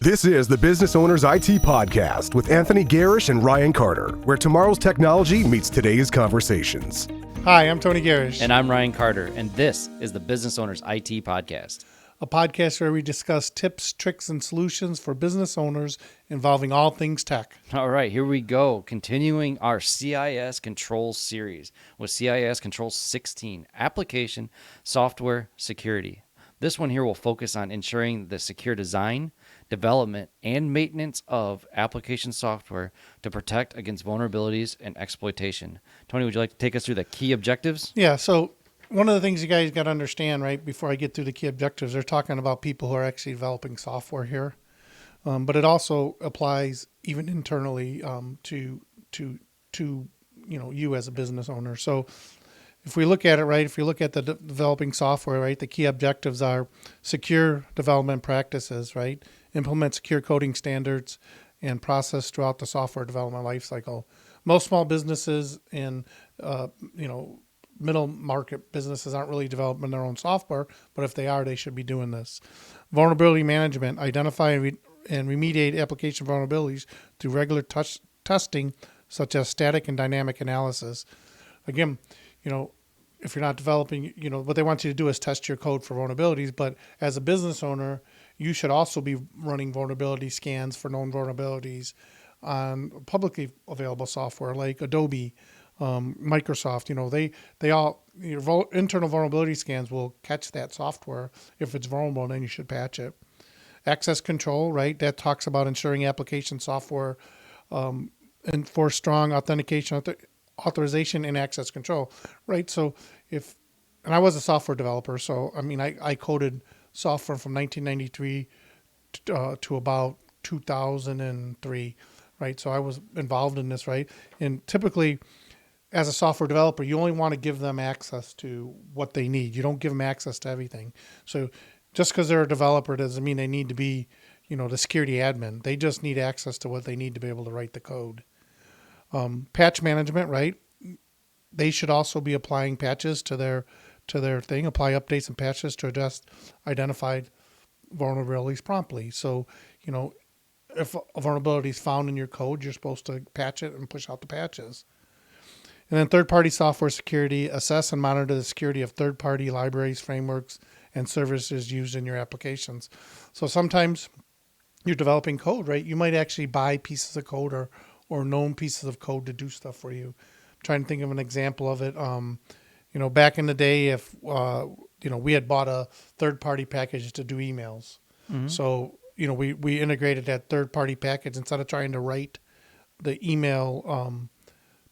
This is the Business Owners IT Podcast with Anthony Gerasch and Ryan Carter, where tomorrow's technology meets today's conversations. Hi, I'm Tony Gerasch. And I'm Ryan Carter, and this is the Business Owners IT Podcast. A podcast where we discuss tips, tricks, and solutions for business owners involving all things tech. All right, here we go. Continuing our CIS Control series with CIS Control 16, Application Software Security. This one here will focus on ensuring the secure design, development, and maintenance of application software to protect against vulnerabilities and exploitation. Tony, would you like to take us through the key objectives? Yeah, so one of the things you guys got to understand, right, before I get through the key objectives, they're talking about people who are actually developing software here. But it also applies even internally to you as a business owner. So if we look at it, right, if you look at the developing software, right, the key objectives are secure development practices, right, implement secure coding standards and process throughout the software development lifecycle. Most small businesses and, middle market businesses aren't really developing their own software, but if they are, they should be doing this. Vulnerability management, identify and remediate application vulnerabilities through regular testing, such as static and dynamic analysis. Again, if you're not developing, what they want you to do is test your code for vulnerabilities. But as a business owner, you should also be running vulnerability scans for known vulnerabilities on publicly available software like Adobe, Microsoft. They all, your internal vulnerability scans will catch that software. If it's vulnerable, then you should patch it. Access control, right? That talks about ensuring application software and for strong authentication, authorization and access control, right? So and I was a software developer, so I coded software from 1993 to about 2003, right? So I was involved in this, right? And typically, as a software developer, you only want to give them access to what they need. You don't give them access to everything. So just because they're a developer doesn't mean they need to be, the security admin. They just need access to what they need to be able to write the code. Patch management, right? They should also be applying patches to their thing, apply updates and patches to address identified vulnerabilities promptly. So, if a vulnerability is found in your code, you're supposed to patch it and push out the patches. And then third-party software security, assess and monitor the security of third-party libraries, frameworks, and services used in your applications. So sometimes you're developing code, right? You might actually buy pieces of code or known pieces of code to do stuff for you. I'm trying to think of an example of it. Back in the day, if we had bought a third-party package to do emails, so we integrated that third-party package instead of trying to write the email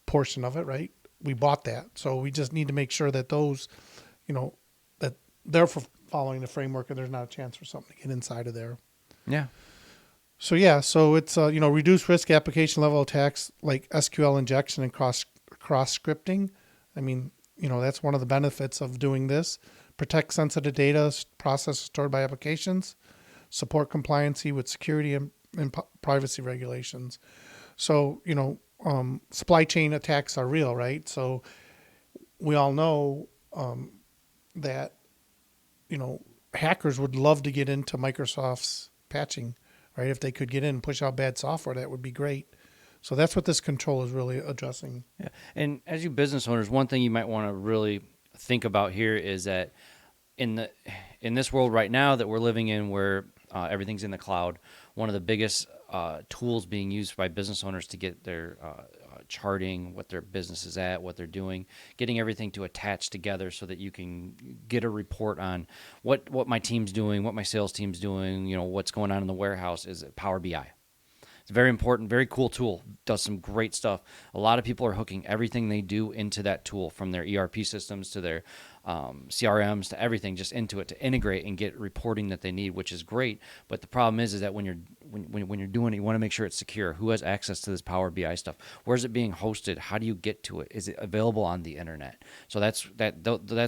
portion of it, right? We bought that, so we just need to make sure that those, that they're following the framework, and there's not a chance for something to get inside of there. Yeah. So it's reduce risk application level attacks like SQL injection and cross scripting. That's one of the benefits of doing this. Protect sensitive data, processes stored by applications, support compliancy with security and privacy regulations. So, supply chain attacks are real, right? So we all know that, hackers would love to get into Microsoft's patching, right? If they could get in and push out bad software, that would be great. So that's what this control is really addressing. Yeah. And as you business owners, one thing you might want to really think about here is that in this world right now that we're living in, where everything's in the cloud, one of the biggest tools being used by business owners to get their charting, what their business is at, what they're doing, getting everything to attach together so that you can get a report on what my team's doing, what my sales team's doing, what's going on in the warehouse, is Power BI. It's a very important, very cool tool. Does some great stuff. A lot of people are hooking everything they do into that tool, from their ERP systems to their CRMs to everything, just into it to integrate and get reporting that they need, which is great. But the problem is that when you're doing it, you want to make sure it's secure. Who has access to this Power BI stuff? Where is it being hosted? How do you get to it? Is it available on the internet? So that's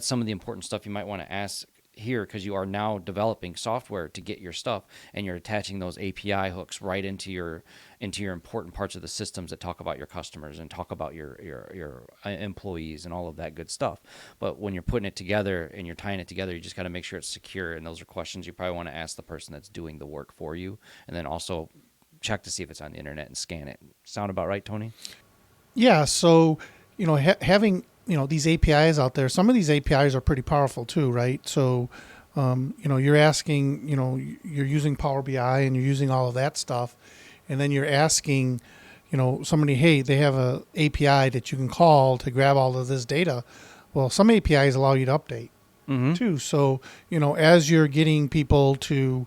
some of the important stuff you might want to ask here because you are now developing software to get your stuff, and you're attaching those API hooks right into your important parts of the systems that talk about your customers and talk about your employees and all of that good stuff. But when you're putting it together and you're tying it together, you just got to make sure it's secure. And those are questions you probably want to ask the person that's doing the work for you, and then also check to see if it's on the internet and scan it. Sound about right, Tony? Yeah. So, having, these APIs out there, some of these APIs are pretty powerful too, right? So, you're asking, you're using Power BI and you're using all of that stuff. And then you're asking, somebody, hey, they have a API that you can call to grab all of this data. Well, some APIs allow you to update too. So, as you're getting people to,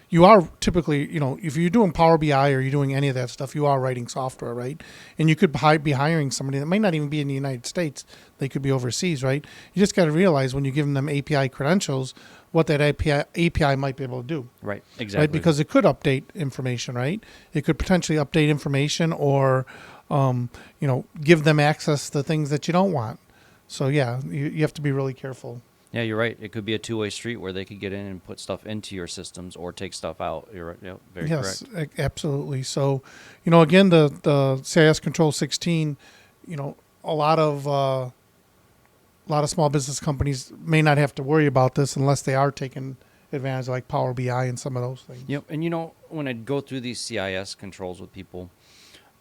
you are typically, if you're doing Power BI or you're doing any of that stuff, you are writing software, right? And you could be hiring somebody that might not even be in the United States. They could be overseas, right? You just got to realize when you give them API credentials, what that API might be able to do. Right, exactly. Right, because it could update information, right? It could potentially update information or, give them access to things that you don't want. So, yeah, you have to be really careful. Yeah, you're right. It could be a two-way street where they could get in and put stuff into your systems or take stuff out. You're right. Yeah, very correct. Yes, absolutely. So, again, the CIS Control 16, a lot of small business companies may not have to worry about this unless they are taking advantage of like Power BI and some of those things. Yep. And when I go through these CIS controls with people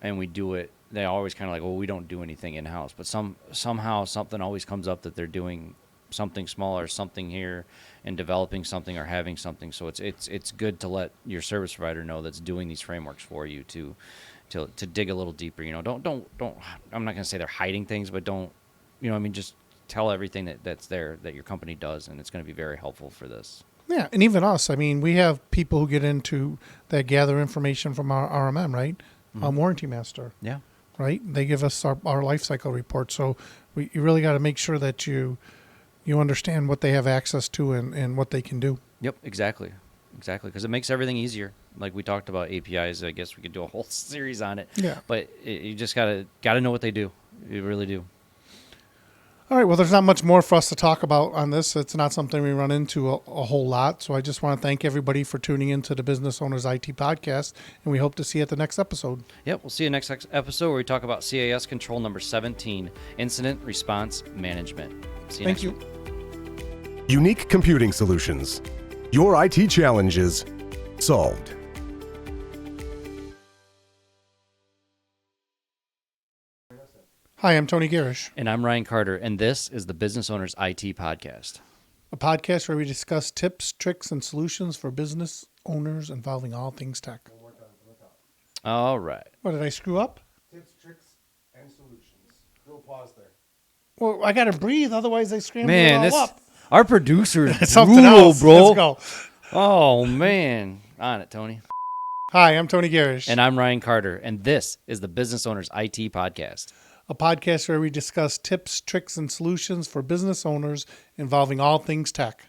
and we do it, they always kind of like, well, we don't do anything in-house. But somehow something always comes up that they're doing something small or something here and developing something or having something. So it's good to let your service provider know that's doing these frameworks for you to dig a little deeper. Don't I'm not going to say they're hiding things, but don't, just tell everything that's there that your company does, and it's going to be very helpful for this. Yeah, and even us. I mean, we have people who get into that gather information from our RMM, right? Warranty Master. Yeah. Right? They give us our life cycle report. So you really got to make sure that you understand what they have access to and what they can do. Yep, exactly. Because it makes everything easier. Like we talked about APIs, I guess we could do a whole series on it. Yeah. But you just gotta know what they do. You really do. All right. Well, there's not much more for us to talk about on this. It's not something we run into a whole lot. So I just want to thank everybody for tuning into the Business Owners IT Podcast, and we hope to see you at the next episode. Yep. We'll see you next episode where we talk about CIS Control number 17, Incident Response Management. See you next week. Unique Computing Solutions. Your IT challenges solved. Hi, I'm Tony Gerasch. And I'm Ryan Carter, and this is the Business Owners IT Podcast. A podcast where we discuss tips, tricks, and solutions for business owners involving all things tech. All right. What, did I screw up? Tips, tricks, and solutions. Little pause there. Well, I got to breathe, otherwise I scramble Man, it all up. Our producer is Something brutal, else. bro. Let's go. Oh, man. On it, Tony. Hi, I'm Tony Gerasch. And I'm Ryan Carter, and this is the Business Owners IT Podcast. A podcast where we discuss tips, tricks, and solutions for business owners involving all things tech.